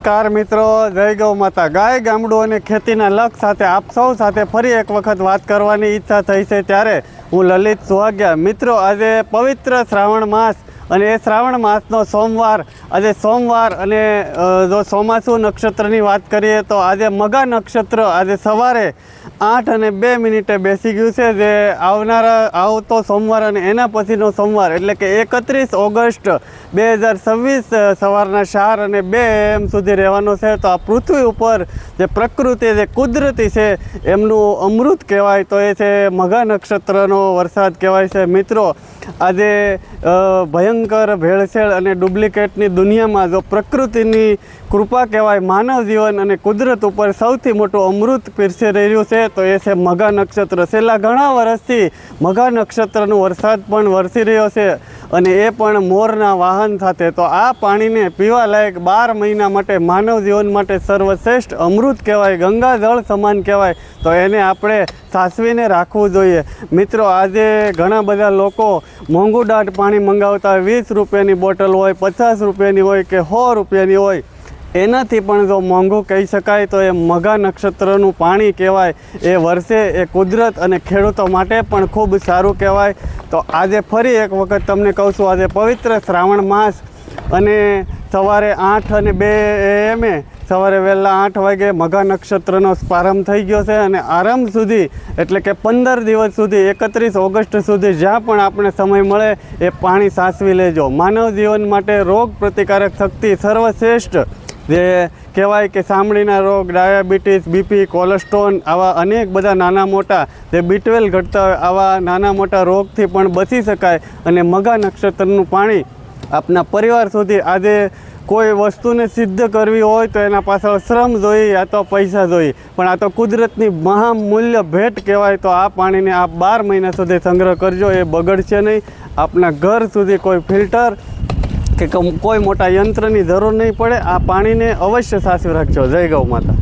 Car મિત્રો, જય ગૌ માતા। ગાય ગામડું અને ખેતીના લક્ષ સાથે આપ સૌ સાથે ફરી એક વખત વાત કરવાની ઈચ્છા થઈ છે, ત્યારે હું લલિત સુહાગિયા। મિત્રો, આજે પવિત્ર શ્રાવણ માસ અને એ શ્રાવણ માસનો સોમવાર, આજે સોમવાર અને જો ચોમાસુ નક્ષત્રની વાત કરીએ તો આજે મઘા નક્ષત્ર આજે સવારે 8:02 બેસી ગયું છે, જે આવતો સોમવાર અને એના પછીનો સોમવાર એટલે કે 31 ઓગસ્ટ 2026 સવારના 4:02 AM સુધી રહેવાનો છે। તો આ પૃથ્વી ઉપર જે પ્રકૃતિ, જે કુદરતી છે, એમનું અમૃત કહેવાય તો એ છે મઘા નક્ષત્રનો વરસાદ કહેવાય છે। મિત્રો, આજે ભયંકર ભેળસેળ અને ડુપ્લિકેટની દુનિયામાં જો પ્રકૃતિની કૃપા કહેવાય, માનવ જીવન અને કુદરત ઉપર સૌથી મોટું અમૃત પીરસી રહ્યું છે તો એ છે મઘા નક્ષત્ર। છેલ્લા ઘણા વર્ષથી મઘા નક્ષત્રનો વરસાદ પણ વરસી રહ્યો છે અને એ પણ મોરના વાહન સાથે। તો આ પાણીને પીવા લાયક 12 મહિના માટે માનવ જીવન માટે સર્વશ્રેષ્ઠ અમૃત કહેવાય, ગંગાજળ સમાન કહેવાય, તો એને આપણે સાચવીને રાખવું જોઈએ। મિત્રો, આજે ઘણા બધા લોકો મોંઘું દાટ પાણી મંગાવતા હોય, 20 રૂપિયાની બોટલ હોય, 50 રૂપિયાની હોય કે 100 રૂપિયાની હોય, એનાથી પણ જો મોંઘું કહી શકાય તો એ મઘા નક્ષત્રનું પાણી કહેવાય। એ વર્ષે એ કુદરત અને ખેડૂતો માટે પણ ખૂબ સારું કહેવાય। તો આજે ફરી એક વખત તમને કહું છું, આજે પવિત્ર શ્રાવણ માસ અને સવારે 8:02 AM સવારે વહેલા 8 વાગે મઘા નક્ષત્રનો પ્રારંભ થઈ ગયો છે અને આરંભ સુધી એટલે કે 15 દિવસ સુધી 31 ઓગસ્ટ સુધી જ્યાં પણ આપણે સમય મળે એ પાણી સાચવી લેજો। માનવ જીવન માટે રોગ પ્રતિકારક શક્તિ સર્વશ્રેષ્ઠ, જે કહેવાય કે ચામડીના રોગ, ડાયાબિટીસ, બીપી, કોલેસ્ટ્રોલ, આવા અનેક બધા નાના મોટા જે B12 ઘટતા હોય, આવા નાના મોટા રોગથી પણ બચી શકાય। અને મઘા નક્ષત્રનું પાણી આપના પરિવાર સુધી, આજે કોઈ વસ્તુને સિદ્ધ કરવી હોય તો એના પાછળ શ્રમ જોઈએ યા તો પૈસા જોઈએ, પણ આ તો કુદરતની મહામૂલ્ય ભેટ કહેવાય। તો આ પાણીને આપ 12 મહિના સુધી સંગ્રહ કરજો, એ બગડશે નહીં। આપના ઘર સુધી કોઈ ફિલ્ટર કે કોઈ મોટા યંત્રની જરૂર નહીં પડે। આ પાણીને અવશ્ય સાચવી રાખજો। જય ગૌ માતા।